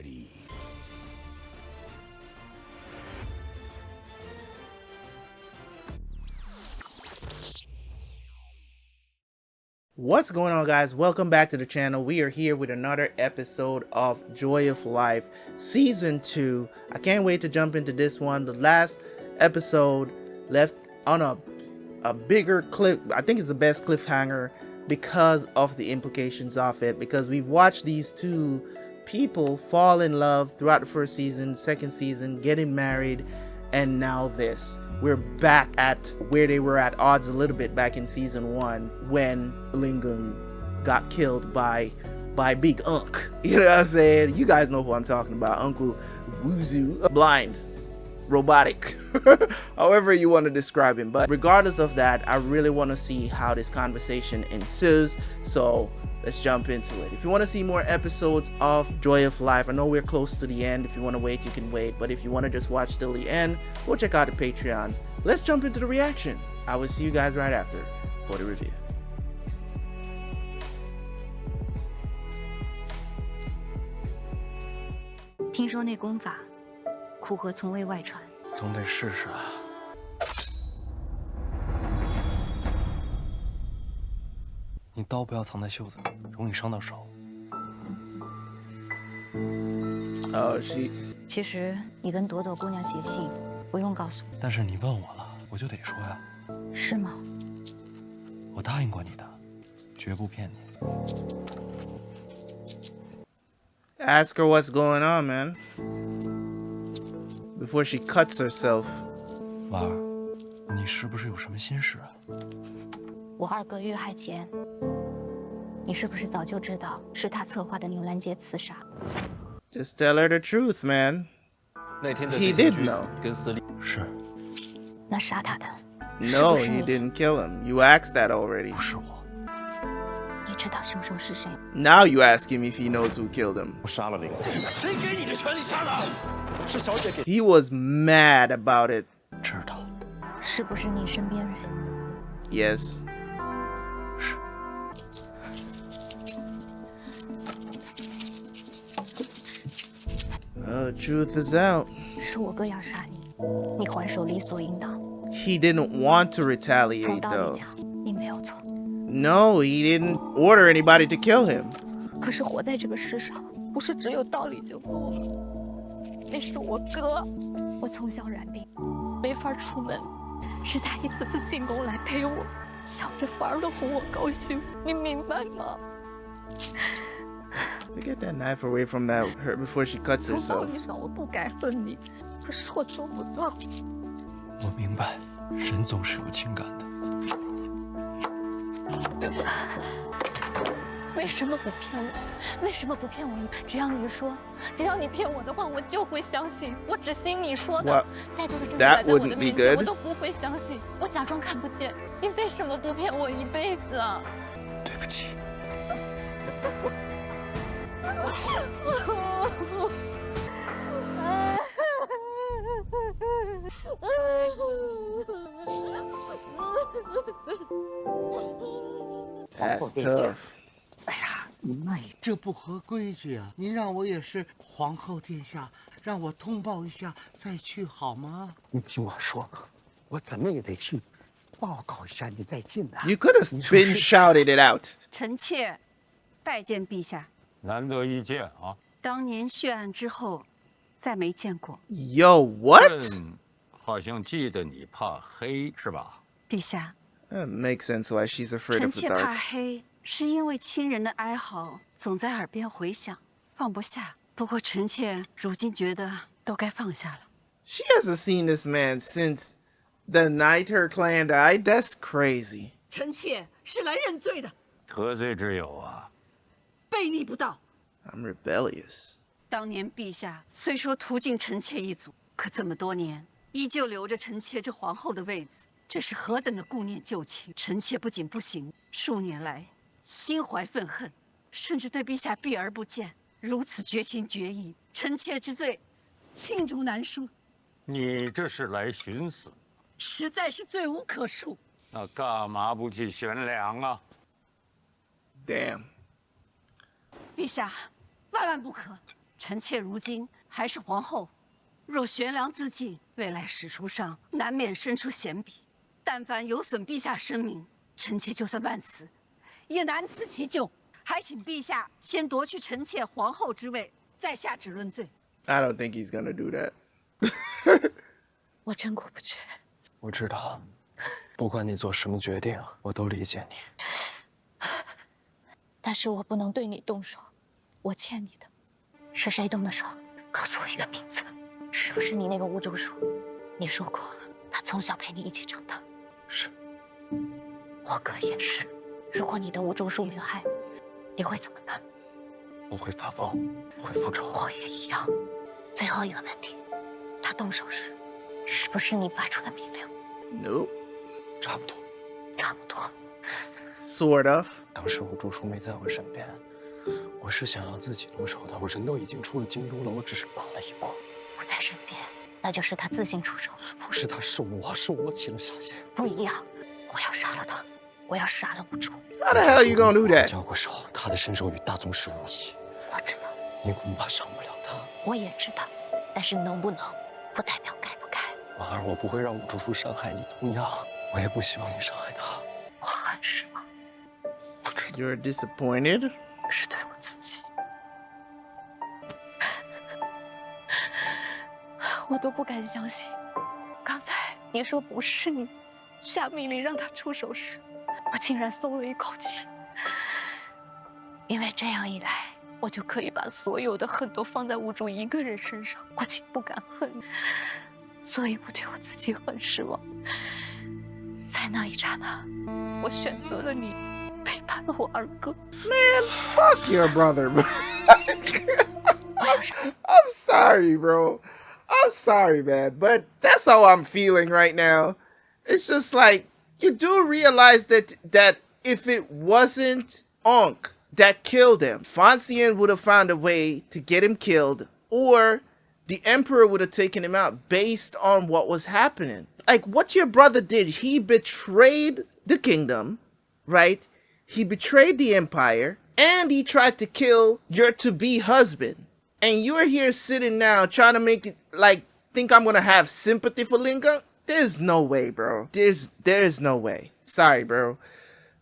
ready. What's going on, guys? Welcome back to the channel. We are here with another episode of Joy of Life Season 2. I can't wait to jump into this one. The last episode left on a bigger clip. I think it's the best cliffhanger because of the implications of it, because we've watched these two people fall in love throughout the first season, second season, getting married, and now this. We're back at where they were at odds a little bit back in season 1 when Lingung got killed by Big Unk. You know what I'm saying? You guys know who I'm talking about. Uncle Wuzu. Blind. Robotic. However you want to describe him. But regardless of that, I really want to see how this conversation ensues. So let's jump into it. If you want to see more episodes of Joy of Life, I know we're close to the end. If you want to wait, you can wait. But if you want to just watch till the end, go check out the Patreon. Let's jump into the reaction. I will see you guys right after for the review. 听说那功法，苦荷从未外传，总得试试啊。你刀不要藏在袖子里，容易伤到手。Oh, she. 其实你跟朵朵姑娘写信，不用告诉我。但是你问我了，我就得说呀。是吗？我答应过你的，绝不骗你。 Ask her what's going on, man. Before she cuts herself. 婉儿，你是不是有什么心事啊？我二哥遇害前，你是不是早就知道是他策划的扭兰节刺杀？ Just tell her the truth, man. 那天的 He 最 did 新剧 know. 跟司令是，那杀他的， No, 是不是 he 你？ didn't kill him. You asked that already. 不是我。 你知道凶手是谁？ Now you ask him if he knows who killed him. 我杀了那个。谁给你的权利杀的？是小姐给。 He was mad about it. 知道。是不是你身边人？ Yes. 是。 The truth is out. 是我哥要杀你，你还手理所应当。 He didn't want to 从 retaliate 道理 though. 讲，你没有错。 No, he didn't order anybody to kill him. 可是活在这个世上，不是只有道理就够了。那是我哥，我从小染病，没法出门，是他一次次进宫来陪我，想着法儿的哄我高兴，你明白吗？ To get that knife away from her before she cuts 从道 herself. 理上我不该恨你，可是我做不到。我明白，人总是有情感的。 为什么不骗我？为什么不骗我？只要你说，只要你骗我的话，我就会相信。我只信你说的。 Well, 再多的证据 that 摆在我的 wouldn't be 面前， good. 我都不会相信。我假装看不见。你为什么不骗我一辈子啊？对不起。 That's tough. 哎呀，您慢一点，这不合规矩啊！您让我也是皇后殿下，让我通报一下再去好吗？你听我说，我怎么也得去报告一下你再进来。 You could have been shouted it out. 臣妾拜见陛下。难得一见啊！当年血案之后，再没见过。 Yo, what? 好像记得你怕黑是吧？陛下， That makes sense why she's afraid 臣 of the 妾怕 dark. 黑，是因为亲人的哀嚎总在耳边回响，放不下。不过臣妾如今觉得都该放下了。 She hasn't seen this man since the night her clan died. That's crazy. 臣妾是来认罪的，何罪之有啊？悖逆不道。 I'm rebellious. 当年陛下虽说屠尽臣妾一族，可这么多年依旧留着臣妾这皇后的位子，这是何等的顾念旧情！臣妾不仅不行，数年来心怀愤恨，甚至对陛下避而不见，如此绝情绝义，臣妾之罪，罄竹难书。你这是来寻死？实在是罪无可恕。那干嘛不去悬梁啊？ Damn. 陛下，万万不可！臣妾如今还是皇后，若悬梁自尽，未来史书上难免生出嫌笔。但凡有损陛下声名，臣妾就算万死，也难辞其咎。还请陛下先夺去臣妾皇后之位，再下旨论罪。I don't think he's gonna do that. 我真过不去。我知道，不管你做什么决定，我都理解你。但是我不能对你动手，我欠你的。是谁动的手？告诉我一个名字。是不是你那个无中叔？你说过，他从小陪你一起长大。是。我哥也是。如果你的无中叔遇害，你会怎么办？我会发疯，会复仇。我也一样。最后一个问题，他动手时，是不是你发出的命令 ？No， 差不多。差不多。Sort of。当时我主叔没在我身边，我是想要自己动手的。我人都已经出了京都了，我只是晚了一步。不在身边，那就是他自行出手。不是他，是我起了杀心。不一样，我要杀了他，我要杀了无主。How the hell are you gonna do that？ 交过手，他的身手与大宗师无异。我知道，你恐怕伤不了他。我也知道，但是能不能，不代表该不该。婉儿，我不会让我主叔伤害你，同样，我也不希望你伤害他。我很失望。You're disappointed？ 是对我自己。我都不敢相信，刚才你说不是你下命令让他出手时，我竟然松了一口气。因为这样一来，我就可以把所有的恨都放在无主一个人身上，我竟不敢恨你，所以我对我自己很失望。在那一刹那，我选择了你，背叛了我二哥。Man, fuck your brother, bro. I'm sorry, bro. I'm sorry, man, but that's how I'm feeling right now. It's just like, you do realize that if it wasn't Ankh that killed him, Fan Xian would have found a way to get him killed, or the Emperor would have taken him out based on what was happening. Like, what your brother did, he betrayed the kingdom, right? He betrayed the empire, and he tried to kill your to-be husband. And you're here sitting now trying to make it like think I'm gonna have sympathy for Linga? There's no way, bro. There's no way. Sorry, bro.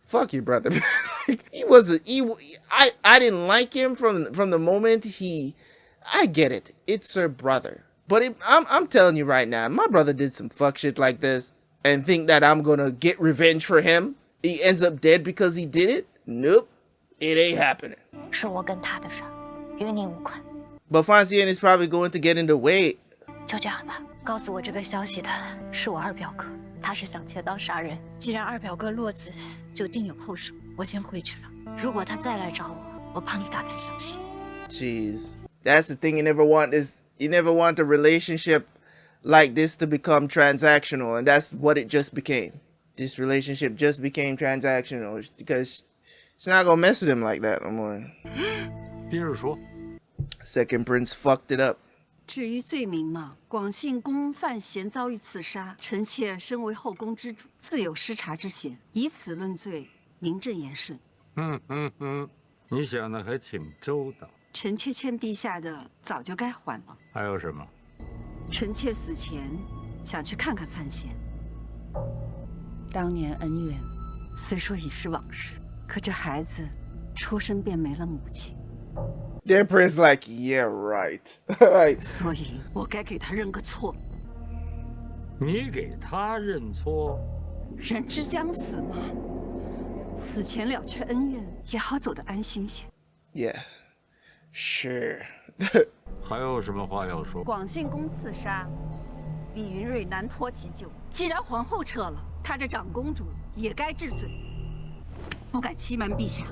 Fuck your brother. He was I didn't like him from the moment I get it. It's her brother. But I'm telling you right now, my brother did some fuck shit like this and think that I'm gonna get revenge for him. He ends up dead because he did it? Nope. It ain't happening. 是我跟他的事，与你无关。But Fan Xian is probably going to get in the way. 就这样吧，告诉我这个消息的是我二表哥，他是想切刀杀人。既然二表哥落子，就定有后手。我先回去了，如果他再来找我，我帮你打探详细。Jeez, that's the thing you never want a relationship like this to become transactional, and that's what it just became. This relationship just became transactional because she's not gonna mess with him like that no more. 接着说。 Second prince fucked it up. 至于罪名嘛，广信公范闲遭遇刺杀，臣妾身为后宫之主，自有失察之嫌，以此论罪，名正言顺。你想的还挺周到。臣妾欠陛下的早就该还了。还有什么？臣妾死前想去看看范闲。当年恩怨虽说已是往事，可这孩子出生便没了母亲。 The Empress like, yeah, right. Like, 所以我该给他认个错。你给他认错？人之将死嘛，死前了却恩怨，也好走得安心些。yeah, sure. 还有什么话要说？广信公刺杀，李云瑞难脱其咎。既然皇后撤了，她这长公主也该治罪。不敢欺瞒陛下，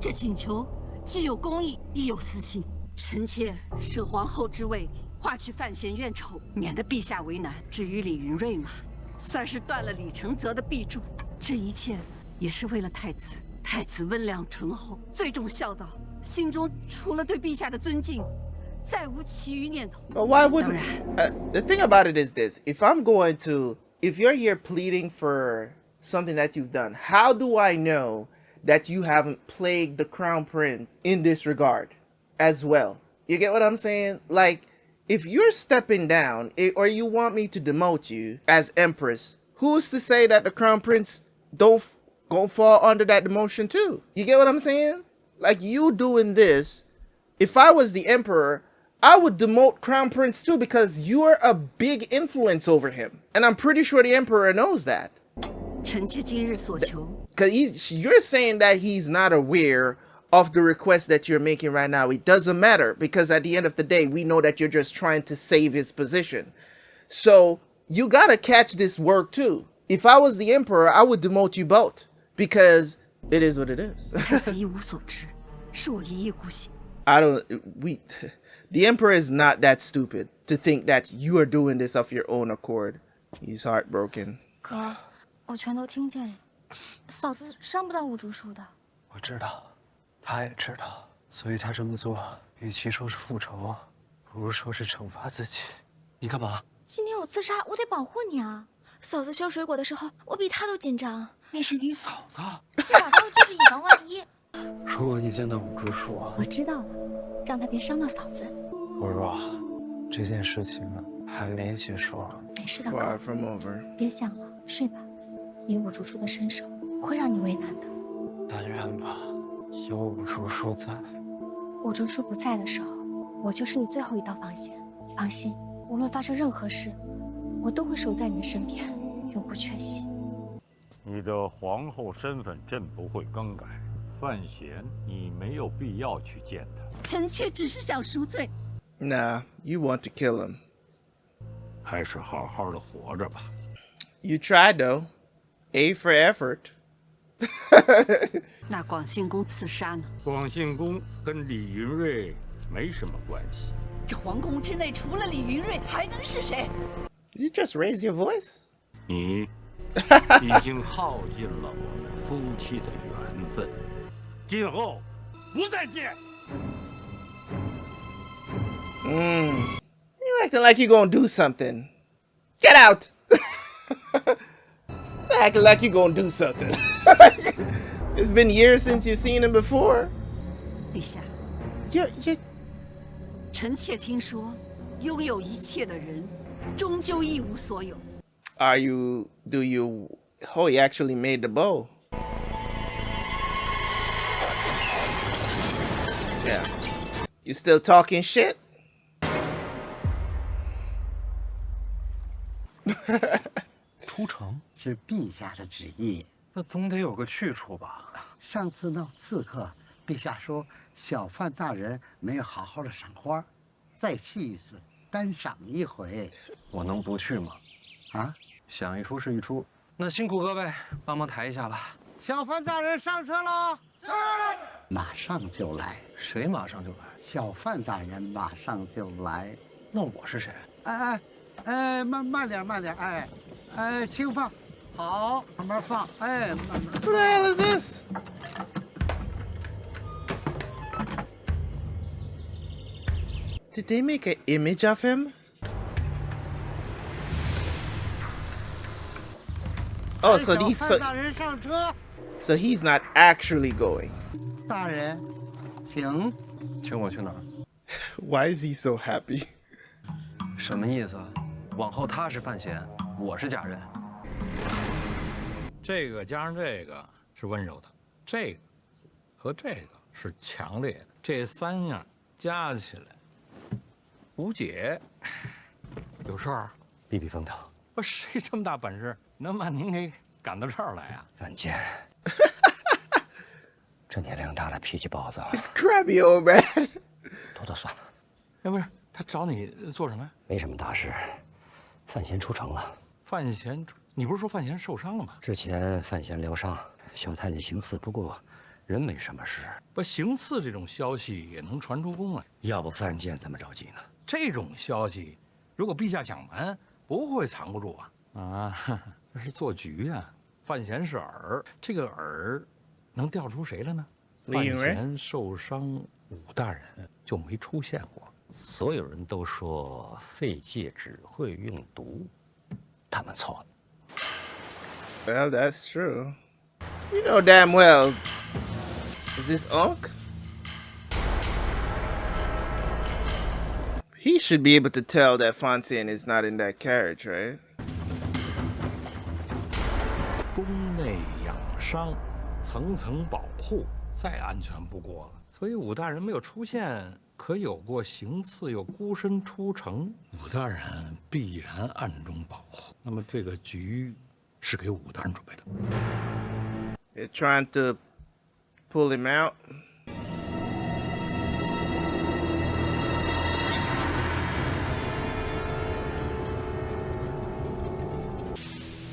这请求。 既有公义，亦有私心。臣妾舍皇后之位，化去范闲怨仇，免得陛下为难。至于李云瑞嘛，算是断了李承泽的臂柱。这一切也是为了太子。太子温良醇厚，最重孝道，心中除了对陛下的尊敬，再无其余念头。But why wouldn't? The thing about it is this: if you're here pleading for something that you've done, how do I know? That you haven't plagued the crown prince in this regard as well. You get what I'm saying? Like, if you're stepping down, or you want me to demote you as Empress, who's to say that the Crown Prince don't go fall under that demotion too? You get what I'm saying? Like, you doing this, if I was the Emperor, I would demote Crown Prince too, because you're a big influence over him. And I'm pretty sure the Emperor knows that. Because you're saying that he's not aware of the request that you're making right now. It doesn't matter, because at the end of the day, we know that you're just trying to save his position. So you gotta catch this work too. If I was the Emperor, I would demote you both, because it is what it is. The Emperor is not that stupid to think that you are doing this of your own accord. He's heartbroken. 哥，我全都听见了，嫂子伤不到五竹树的。我知道，他也知道，所以他这么做，与其说是复仇，不如说是惩罚自己。你干嘛？今天我自杀，我得保护你啊！嫂子削水果的时候，我比她都紧张。那是你嫂子，这把刀就是以防万一。如果你见到五竹树，我知道了，让她别伤到嫂子。我说，这件事情还没结束。没事的，哥，别想了，睡吧。以五竹树的身手，不会让你为难的。但愿吧，有五竹树在。五竹树不在的时候，我就是你最后一道防线。你放心，无论发生任何事，我都会守在你的身边，永不缺席。你的皇后身份朕不会更改。范闲，你没有必要去见他。臣妾只是想赎罪。Nah, you want to kill him. 还是好好的活着吧。You tried though. A for effort. 那广信宫刺杀呢？广信宫跟李云瑞没什么关系。这皇宫之内除了李云瑞，还能是谁？ You just raise your voice. 你已经耗尽了我们夫妻的缘分，今后不再见。You acting like you gonna do something. Get out. Acting like you gonna do something. It's been years since you've seen him before. 陛下， You 臣妾听说，拥有一切的人，终究一无所有。do you oh, he actually made the bow. Yeah. You still talking shit? 出城是陛下的旨意。那总得有个去处吧？上次呢，刺客，陛下说小范大人没有好好的赏花，再去一次，单赏一回。我能不去吗？啊，想一出是一出。那辛苦各位，帮忙抬一下吧。小范大人上车喽！马上就来。谁马上就来？小范大人马上就来。那我是谁？慢点，轻放，好，慢慢放，慢慢。Who the hell is this? Did they make an image of him? Oh, so he's not actually going. 大人，请。请我去哪儿？ Why is he so happy? 什么意思？往后他是范闲，我是假人。这个加上这个是温柔的，这个和这个是强烈的，这三样加起来无解。有事儿？避避风头。不，谁这么大本事能把您给赶到这儿来啊？范闲，这年龄大了，脾气暴躁。 This crabby old man. 多算了。哎，不是，他找你做什么呀？没什么大事。范闲出城了。范闲，你不是说范闲受伤了吗？之前范闲疗伤，小太监行刺，不过人没什么事。不，行刺这种消息也能传出宫来。要不范建怎么着急呢？这种消息，如果陛下想瞒，不会藏不住啊！啊，这是做局呀。范闲是饵，这个饵能钓出谁来呢？范闲受伤，5大人就没出现过。所有人都说废界只会用毒，他们错了。 Well, that's true. You know damn well. Is this Unk? He should be able to tell that Fan Xian is not in that carriage, right? 宫内养伤，层层保护，再安全不过了。所以武大人没有出现，可有过行刺又孤身出城，武大人必然暗中保护。那么这个局是给武大人准备的。They're trying to pull him out.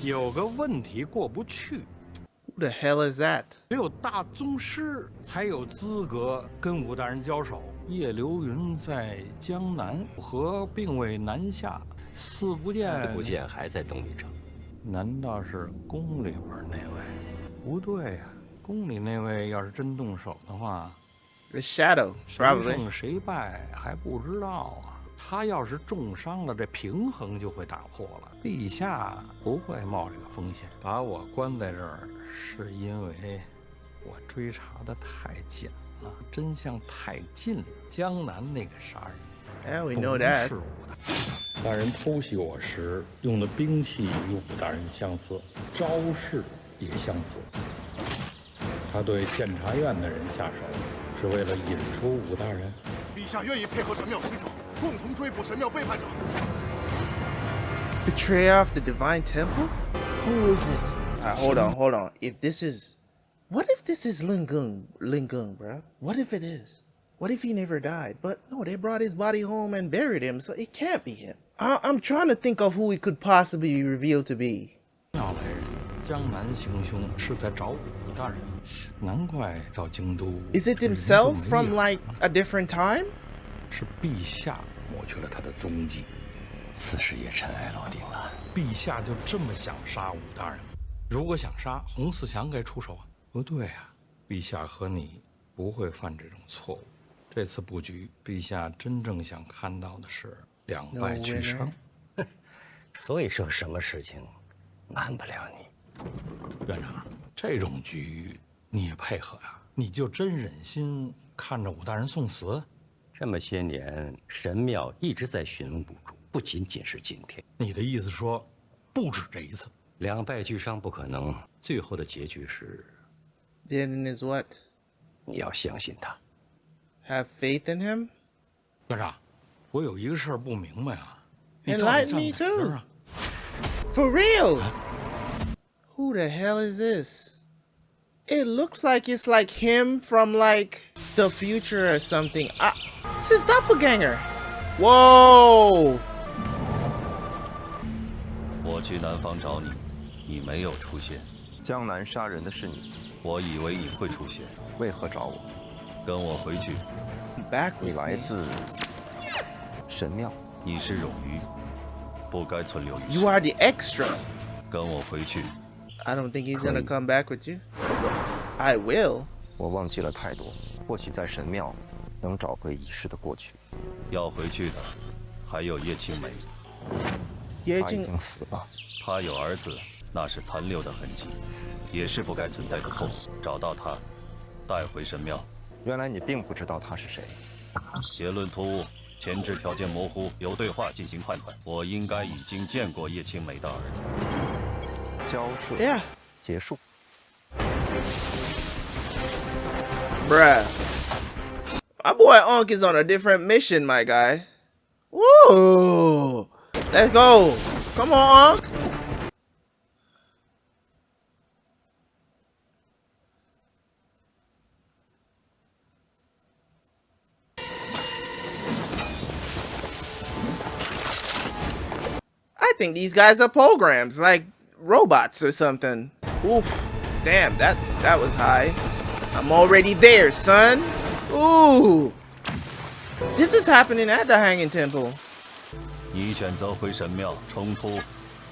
有个问题过不去。 Who the hell is that? 只有大宗师才有资格跟武大人交手。叶流云在江南，和并未南下，四不见还在东里城。难道是宫里边那位？不对呀、宫里那位要是真动手的话 The Shadow, 谁 probably. 胜谁败还不知道啊。他要是重伤了，这平衡就会打破了。陛下不会冒这个风险，把我关在这儿，是因为我追查的太紧了，真相太近了。江南那个杀人， Yeah, we know that. 不是武大人偷袭我时用的兵器与武大人相似，招式也相似。他对监察院的人下手，是为了引出武大人。陛下愿意配合神庙使者，共同追捕神庙背叛者。 Betrayer of the Divine Temple? Who is it? Hold on. If this is... What if this is Lingung, bro? What if it is? What if he never died? But no, they brought his body home and buried him, so it can't be him. I'm trying to think of who he could possibly be revealed to be. 庙来人江南行凶是在找武大人，难怪到京都。 Is it himself from like a different time? 是陛下抹去了他的踪迹。 此事也尘埃落定了。陛下就这么想杀武大人？如果想杀，洪四强该出手啊！不对啊，陛下和你不会犯这种错误。这次布局，陛下真正想看到的是两败俱伤。所以说，什么事情难不了你。院长，这种局你也配合呀？你就真忍心看着武大人送死？这么些年，神庙一直在寻问不住。 不仅仅是今天，你的意思说，不止这一次，两败俱伤不可能。最后的结局是 The ending is what? 你要相信他 Have faith in him? 院长，我有一个事儿不明白啊，你到底 Enlighten 站 me 哪边 too. 啊？ For real? Who the hell is this? It looks like it's like him from like the future or something. It's his doppelganger. Whoa! 我去南方找你，你没有出现。江南杀人的是你，我以为你会出现，为何找我？跟我回去。你来自神庙，你是冗余，不该存留于世。 You are the extra. 跟我回去。I don't think he's gonna come back with you. I will. 我忘记了太多，或许在神庙能找回遗失的过去。要回去的还有叶青梅。 他已经死了。他有儿子，那是残留的痕迹，也是不该存在的错误。找到他，带回神庙。原来你并不知道他是谁。结论突兀，前置条件模糊，由对话进行判断。我应该已经见过叶青梅的儿子。交涉。Yeah. 结束。Bruh. My boy Onk is on a different mission, my guy. Woo! Let's go. Come on, Onk. I think these guys are programs, like robots or something. Oof. Damn, that was high. I'm already there, son. Ooh. This is happening at the Hanging Temple. 你选择回神庙冲突，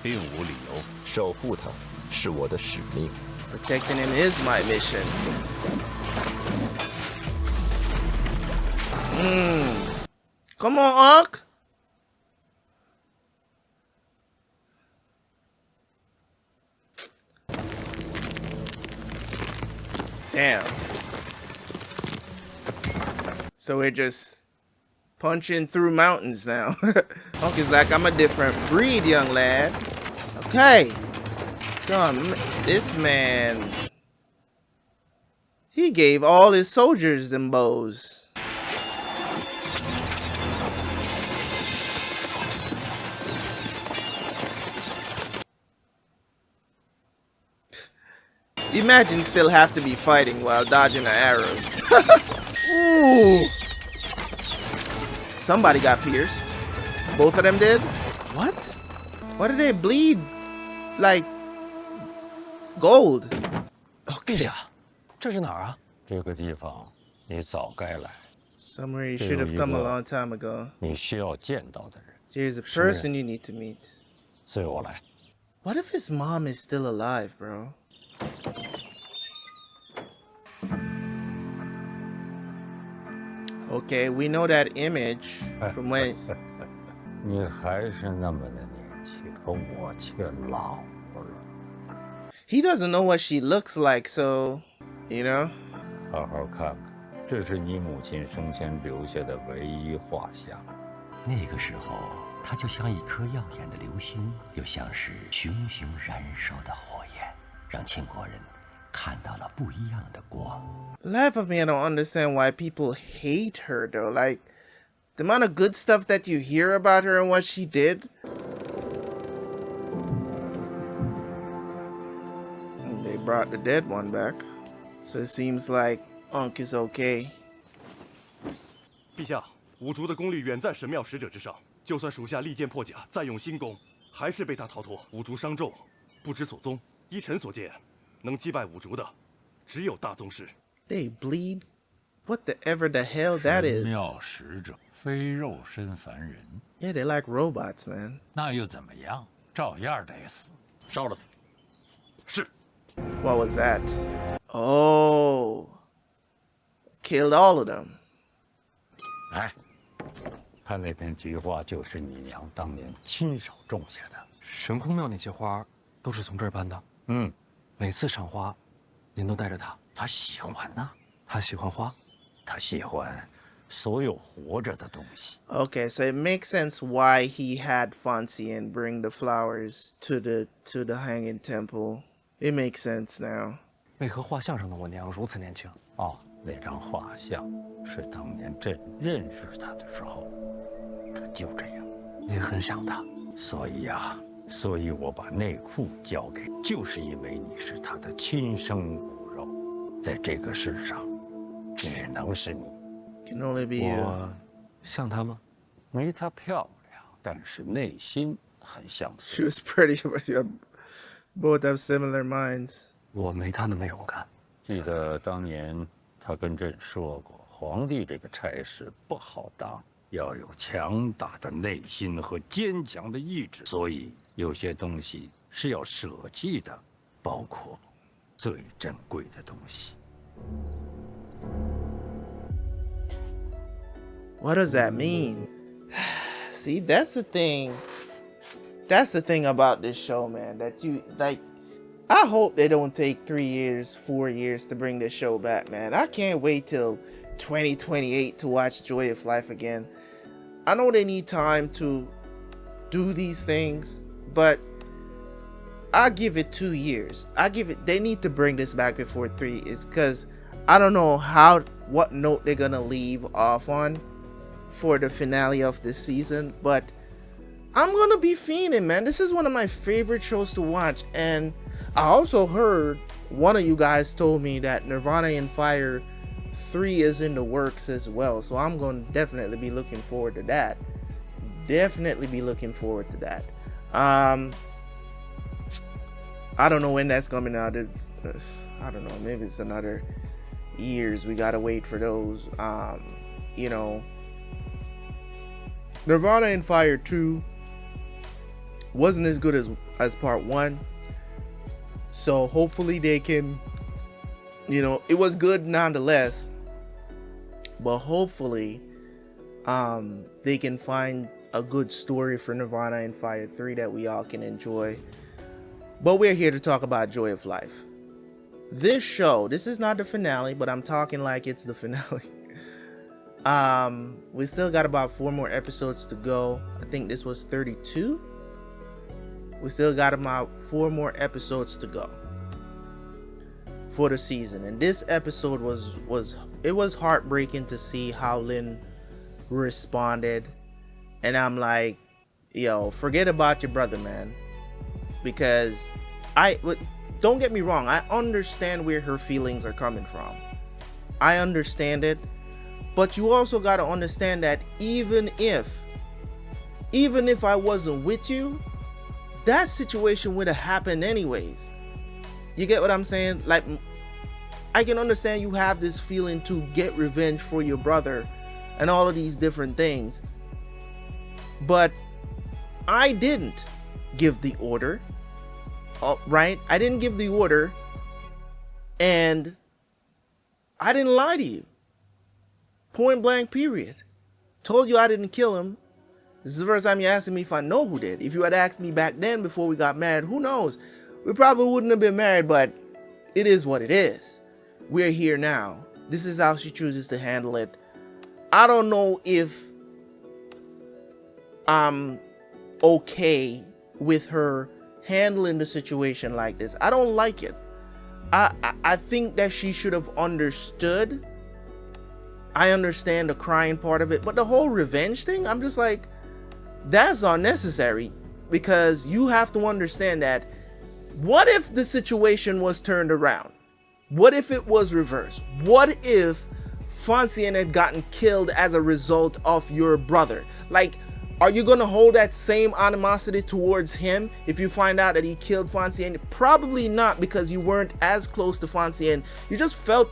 并无理由。守护他是我的使命。Protecting him is my mission. Come on, Unc. Damn. So we're just punching through mountains now. Hunk is like, I'm a different breed, young lad. Okay. Come, this man. He gave all his soldiers them bows. Imagine still have to be fighting while dodging the arrows. Ooh. Somebody got pierced. Both of them did? What? Why did they bleed like gold? Okay. 这是哪儿啊？这个地方你早该来。 Somewhere you should have come a long time ago. 你需要见到的人。 There's a person you need to meet. 随我来。 What if his mom is still alive, bro? Okay, we know that image from when. 你还是那么的年轻，可我却老了。 He doesn't know what she looks like, so, you know. 好好看看，这是你母亲生前留下的唯一画像。那个时候，她就像一颗耀眼的流星，又像是熊熊燃烧的火焰，让秦国人看到了不一样的光。 Laugh of me, I don't understand why people hate her though. Like, the amount of good stuff that you hear about her and what she did. They brought the dead one back. So it seems like Unk is okay. 陛下，五竹的功力远在神庙使者之上，就算属下利剑破甲，再用新功，还是被他逃脱。五竹伤重，不知所踪。依臣所见，能击败五竹的，只有大宗师。 They bleed? What the ever the hell that is? 神庙使者非肉身凡人。 Yeah, they're like robots, man. 那又怎么样？照样得死。烧了他。是。 What was that? Oh. Killed all of them. 来，看那片菊花，就是你娘当年亲手种下的。神空庙那些花都是从这儿搬的。嗯，每次赏花，您都带着它。他喜欢呐，他喜欢花，他喜欢所有活着的东西。 Okay, so it makes sense why he had Fan Xian bring the flowers to the hanging temple. It makes sense now. 为何画像上的我娘如此年轻？哦，那张画像是当年朕认识他的时候，他就这样。您很想他，所以我把内裤交给，就是因为你是他的亲生骨肉，在这个世上，只能是你。 Can only be you. 我像她吗？没她漂亮，但是内心很相 She 似。 was pretty, but you both have similar minds. 我没她那么勇敢。记得当年他跟朕说过，皇帝这个差事不好当，要有强大的内心和坚强的意志，所以有些东西是要舍弃的，包括最珍贵的东西。 What does that mean? See, that's the thing. That's the thing about this show, man. That you like. I hope they don't take 3 years, 4 years to bring this show back, man. I can't wait till 2028 to watch Joy of Life again. I know they need time to do these things, but I give it 2 years. They need to bring this back before 3 is because I don't know what note they're gonna leave off on for the finale of this season, but I'm gonna be fiending, man. This is one of my favorite shows to watch, and I also heard one of you guys told me that Nirvana in Fire 3 is in the works as well, so I'm going to definitely be looking forward to that. Definitely be looking forward to that. I don't know when that's coming out. I don't know, maybe it's another years we gotta wait for those. You know, Nirvana in Fire 2 wasn't as good as part 1, so hopefully they can, you know, it was good nonetheless, but hopefully they can find a good story for Nirvana in Fire 3 that we all can enjoy. But we're here to talk about Joy of Life. This show, this is not the finale, but I'm talking like it's the finale. We still got about 4 more episodes to go. I think this was 32. We still got about 4 more episodes to go for the season. And this episode was heartbreaking to see how Lin responded. And I'm like, yo, forget about your brother, man. Because don't get me wrong, I understand where her feelings are coming from. I understand it. But you also got to understand that even if I wasn't with you, that situation would have happened anyways. You get what I'm saying? Like, I can understand you have this feeling to get revenge for your brother and all of these different things. But I didn't give the order. Right? I didn't give the order. And I didn't lie to you. Point blank, period. Told you I didn't kill him. This is the first time you're asking me if I know who did. If you had asked me back then before we got married, who knows? We probably wouldn't have been married, but it is what it is. We're here now. This is how she chooses to handle it. I don't know if I'm okay with her handling the situation like this. I don't like it. I think that she should have understood. I understand the crying part of it, but the whole revenge thing, I'm just like, that's unnecessary, because you have to understand that what if the situation was turned around? What if it was reversed? What if Fan Xian had gotten killed as a result of your brother? Like, are you going to hold that same animosity towards him if you find out that he killed Fan Xian? Probably not, because you weren't as close to Fan Xian. You just fell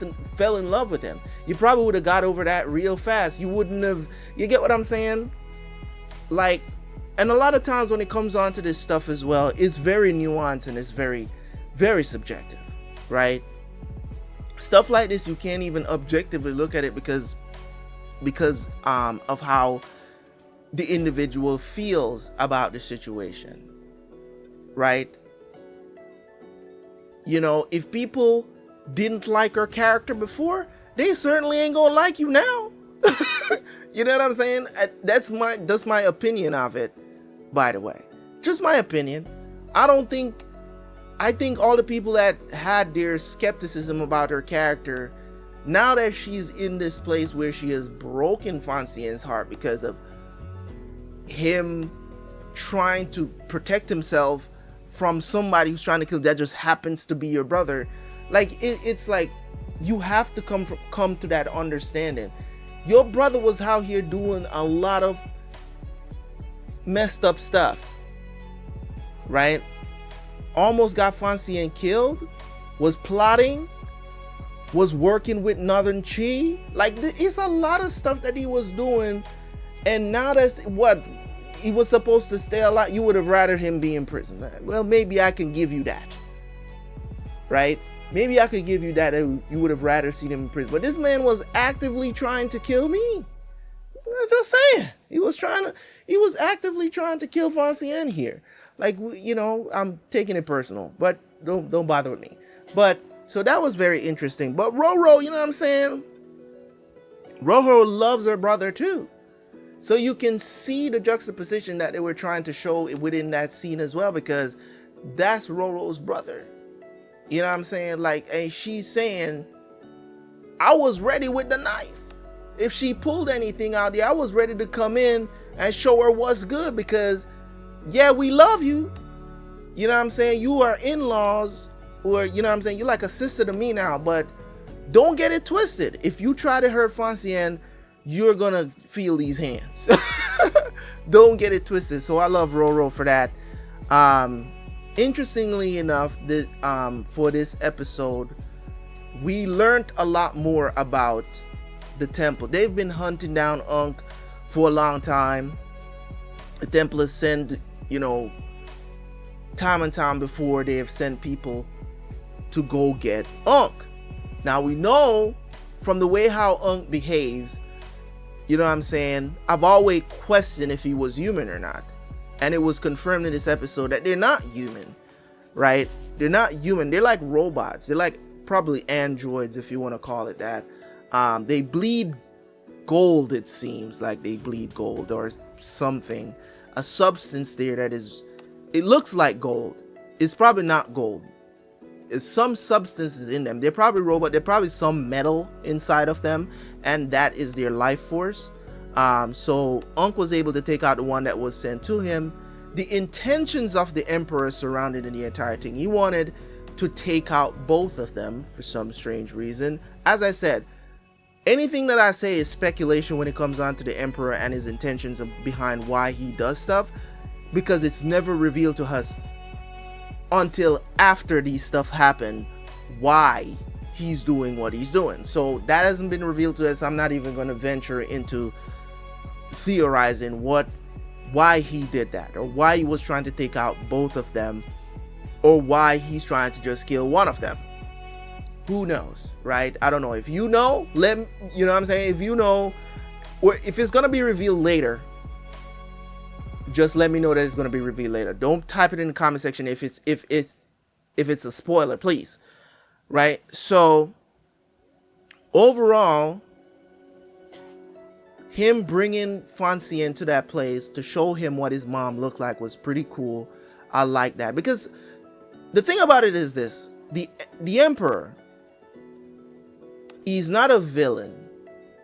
in love with him. You probably would have got over that real fast. You wouldn't have, you get what I'm saying? Like, and a lot of times when it comes on to this stuff as well, it's very nuanced and it's very, very subjective, right? Stuff like this, you can't even objectively look at it because of how the individual feels about the situation, right? You know, if people didn't like her character before, they certainly ain't gonna like you now. You know what I'm saying? That's my opinion of it, by the way. Just my opinion. I think all the people that had their skepticism about her character, now that she's in this place where she has broken Fan Xian's heart because of him trying to protect himself from somebody who's trying to kill, that just happens to be your brother. Like, it's like you have to come to that understanding. Your brother was out here doing a lot of messed up stuff, right? Almost got Fan Xian killed, was plotting, was working with Northern Qi. Like, it's a lot of stuff that he was doing. And now that's what he was supposed to stay alive. You would have rather him be in prison. Well, maybe I can give you that, right? Maybe I could give you that. You would have rather seen him in prison. But this man was actively trying to kill me. I was just saying, he was actively trying to kill Fan Xian here. Like, you know, I'm taking it personal, but don't bother with me. But so that was very interesting. But Roro, you know what I'm saying? Roro loves her brother too. So you can see the juxtaposition that they were trying to show within that scene as well, because that's Roro's brother. You know what I'm saying? Like, and she's saying, I was ready with the knife. If she pulled anything out there, I was ready to come in and show her what's good, because yeah, we love you. You know what I'm saying? You are in-laws, or you know what I'm saying? You're like a sister to me now, but don't get it twisted. If you try to hurt Fan Xian, you're gonna feel these hands. Don't get it twisted. So I love Roro for that. Interestingly enough, for this episode, we learned a lot more about the temple. They've been hunting down Ankh for a long time. The Templars send, you know, time and time before, they have sent people to go get Ankh. Now we know from the way how Ankh behaves, you know what I'm saying, I've always questioned if he was human or not. And it was confirmed in this episode that they're not human, right? They're not human. They're like robots. They're like probably androids, if you want to call it that. They bleed gold, it seems like they bleed gold or something. A substance there that is, it looks like gold. It's probably not gold. It's some substances in them. They're probably robot. They're probably some metal inside of them, and that is their life force. So Unc was able to take out the one that was sent to him. The intentions of the Emperor surrounded the entire thing. He wanted to take out both of them for some strange reason. As I said, anything that I say is speculation when it comes on to the Emperor and his intentions behind why he does stuff, because it's never revealed to us until after these stuff happen why he's doing what he's doing. So that hasn't been revealed to us. I'm not even going to venture into theorizing why he did that, or why he was trying to take out both of them, or why he's trying to just kill one of them. Who knows, right? I don't know. If you know, let me, you know what I'm saying? If you know, or if it's going to be revealed later, just let me know that it's going to be revealed later. Don't type it in the comment section if it's a spoiler, please. Right? So overall, him bringing Fan Xian to that place to show him what his mom looked like was pretty cool. I like that, because the thing about it is this: the Emperor, he's not a villain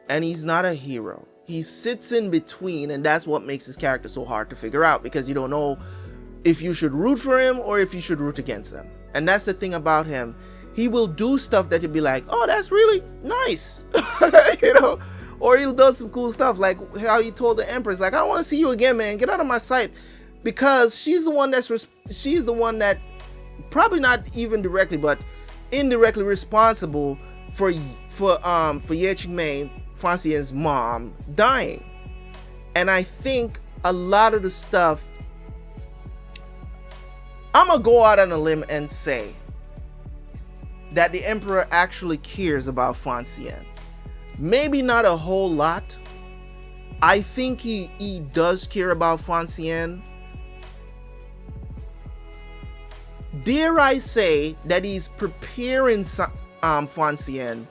and he's not a hero. He sits in between, and that's what makes his character so hard to figure out, because you don't know if you should root for him or if you should root against him. And that's the thing about him. He will do stuff that you'll be like, oh, that's really nice. You know, or he'll do some cool stuff, like how he told the Empress, like, I don't want to see you again, man, get out of my sight, because she's the one that probably not even directly but indirectly responsible for Ye Qingmei, Fan Xian's mom, dying. And I think a lot of the stuff, I'm gonna go out on a limb and say that the Emperor actually cares about Fan Xian. Maybe not a whole lot. I think he does care about Fan Xian. Dare I say that he's preparing Fan Xian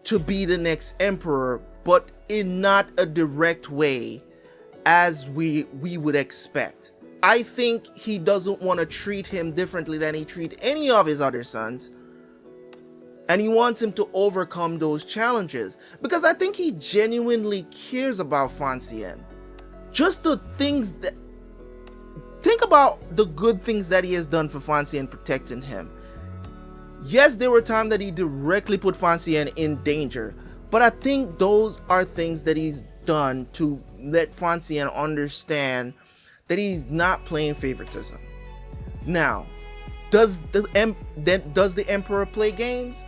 to be the next emperor, but in not a direct way as we would expect. I think he doesn't want to treat him differently than he treats any of his other sons, and he wants him to overcome those challenges, because I think he genuinely cares about Fan Xian. Just the things that, think about the good things that he has done for Fan Xian, protecting him. Yes, there were times that he directly put Fan Xian in danger, but I think those are things that he's done to let Fan Xian understand that he's not playing favoritism. Now, does the Emperor play games?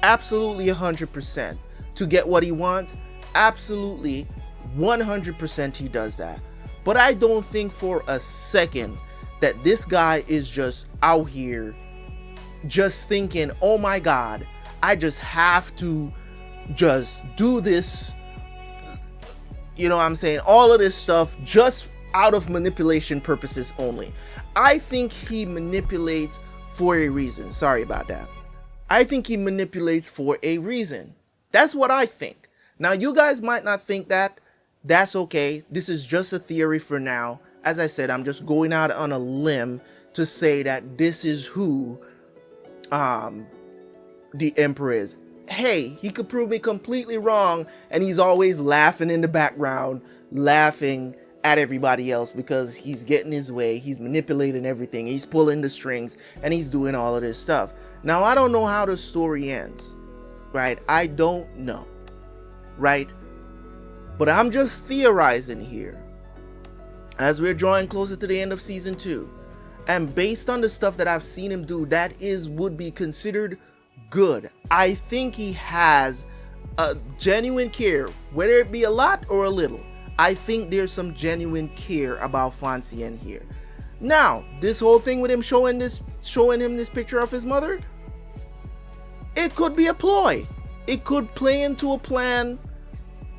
Absolutely 100%. To get what he wants? Absolutely 100% he does that. But I don't think for a second that this guy is just out here just thinking, oh my god, I just have to just do this, you know what I'm saying, all of this stuff just out of manipulation purposes only. I think he manipulates for a reason. Sorry about that. I think he manipulates for a reason. That's what I think. Now, you guys might not think that. That's okay. This is just a theory for now. As I said, I'm just going out on a limb to say that this is who the Emperor is. Hey, he could prove me completely wrong, and he's always laughing in the background, laughing at everybody else because he's getting his way, he's manipulating everything, he's pulling the strings, and he's doing all of this stuff. Now, I don't know how the story ends, right? I don't know, right? But I'm just theorizing here as we're drawing closer to the end of season 2. And based on the stuff that I've seen him do, that would be considered good. I think he has a genuine care, whether it be a lot or a little. I think there's some genuine care about Fan Xian here. Now, this whole thing with him showing him this picture of his mother, it could be a ploy. It could play into a plan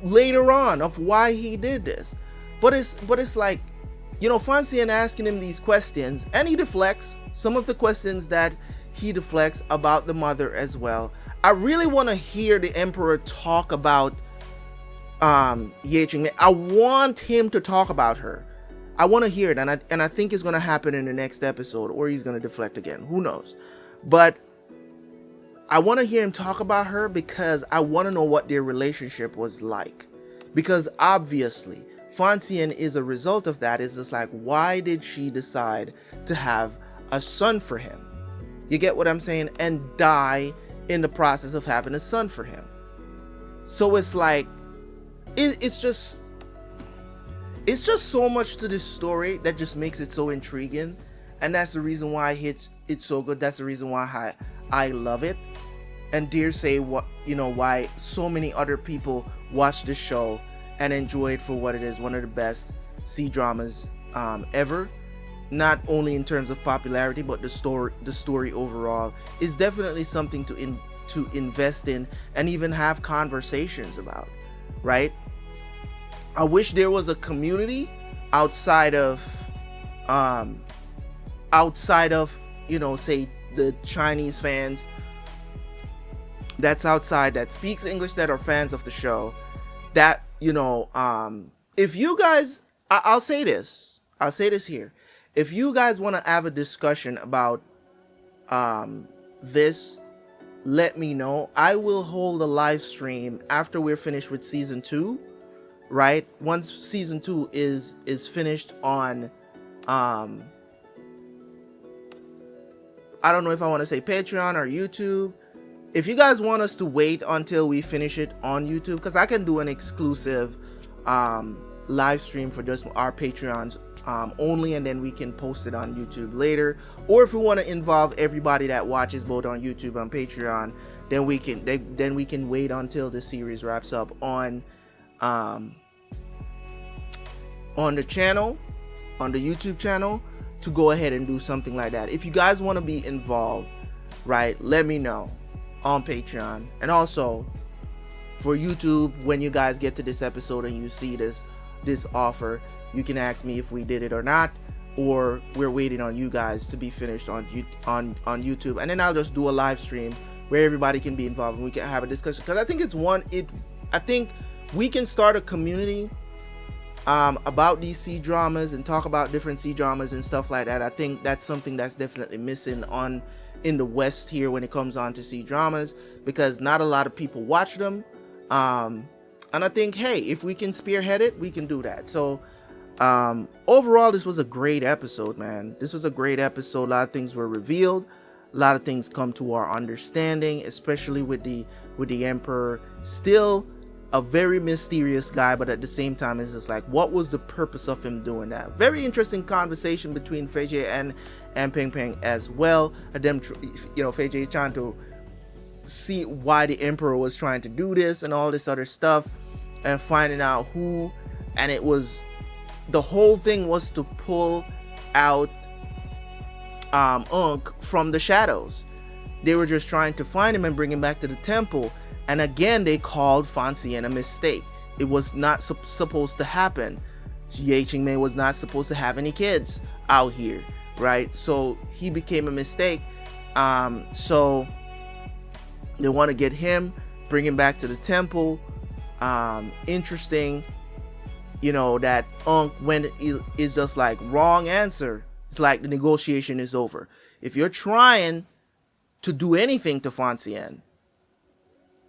later on of why he did this. But it's like, you know, Fan Xian asking him these questions, and he deflects some of the questions that he deflects about the mother as well. I really want to hear the Emperor talk about Ye Qingmei. I want him to talk about her. I want to hear it, and I think it's going to happen in the next episode, or he's going to deflect again. Who knows? But I want to hear him talk about her because I want to know what their relationship was like. Because obviously, Fan Xian is a result of that. It's just like, why did she decide to have a son for him? You get what I'm saying? And die in the process of having a son for him. So it's like, it's just so much to this story that just makes it so intriguing. And that's the reason why it's so good. That's the reason why I love it. And dare say why so many other people watch this show and enjoy it for what it is. One of the best C-dramas ever. Not only in terms of popularity, but the story overall is definitely something to invest in and even have conversations about, right? I wish there was a community outside of say the Chinese fans that's outside that speaks English, that are fans of the show, that if you guys, I'll say this here, if you guys want to have a discussion about this, let me know. I will hold a live stream after we're finished with season 2, right? Once season 2 is finished on I don't know if I want to say Patreon or YouTube. If you guys want us to wait until we finish it on YouTube, because I can do an exclusive live stream for just our Patreons only, and then we can post it on YouTube later. Or if we want to involve everybody that watches both on YouTube and Patreon, then we can wait until the series wraps up on the channel, on the YouTube channel, to go ahead and do something like that. If you guys want to be involved, right, let me know on Patreon. And also for YouTube, when you guys get to this episode and you see this offer, you can ask me if we did it or not, or we're waiting on you guys to be finished on YouTube, and then I'll just do a live stream where everybody can be involved and we can have a discussion. Because I think I think we can start a community about these C-dramas and talk about different C-dramas and stuff like that. I think that's something that's definitely missing in the West here when it comes on to C-dramas, because not a lot of people watch them. And I think, hey, if we can spearhead it, we can do that. So overall, this was a great episode, man. This was a great episode. A lot of things were revealed. A lot of things come to our understanding, especially with the Emperor. Still a very mysterious guy, but at the same time, it's just like, what was the purpose of him doing that? Very interesting conversation between Fei Jie and Peng Peng as well. Them, Fei Jie trying to see why the Emperor was trying to do this and all this other stuff, and finding out who. And it was, the whole thing was to pull out Unk from the shadows. They were just trying to find him and bring him back to the temple. And again, they called Fan Xian a mistake. It was not supposed to happen. Ye Qingmei was not supposed to have any kids out here, right? So he became a mistake. So they want to get him, bring him back to the temple. Interesting, that Unk, when it is just like, wrong answer, it's like the negotiation is over. If you're trying to do anything to Fan Xian,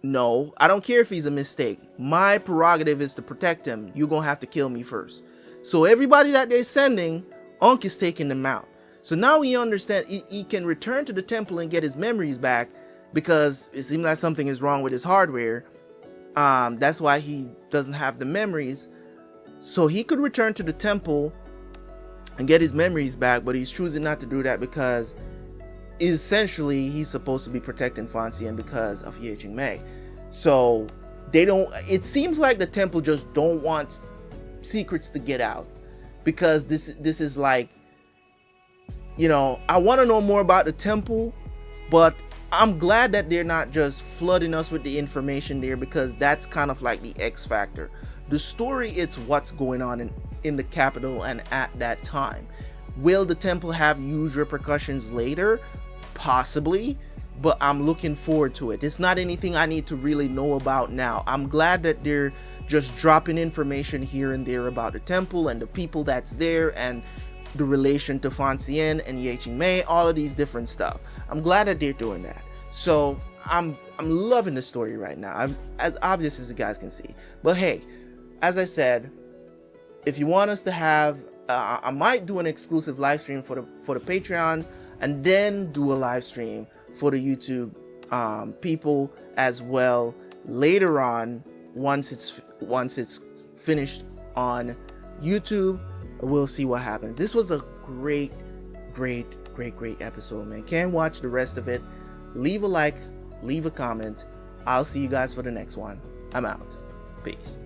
no, I don't care if he's a mistake. My prerogative is to protect him. You're going to have to kill me first. So everybody that they're sending, Unk is taking them out. So now he understands he can return to the temple and get his memories back, because it seems like something is wrong with his hardware. That's why he doesn't have the memories. So he could return to the temple and get his memories back, but he's choosing not to do that because essentially he's supposed to be protecting Fan Xian because of Ye Qingmei. So they don't, it seems like the temple just don't want secrets to get out, because this is like, I want to know more about the temple, but I'm glad that they're not just flooding us with the information there, because that's kind of like the X factor. The story, it's what's going on in the capital and at that time. Will the temple have huge repercussions later? Possibly, but I'm looking forward to it. It's not anything I need to really know about now. I'm glad that they're just dropping information here and there about the temple and the people that's there and the relation to Fan Xian and Ye Qingmei, all of these different stuff. I'm glad that they're doing that. So I'm loving the story right now, as obvious as you guys can see. But hey, as I said, if you want us to have, I might do an exclusive live stream for the Patreon, and then do a live stream for the YouTube people as well later on. Once it's finished on YouTube, we'll see what happens. This was a great episode, man. Can't watch the rest of it. Leave a like, leave a comment. I'll see you guys for the next one. I'm out. Peace.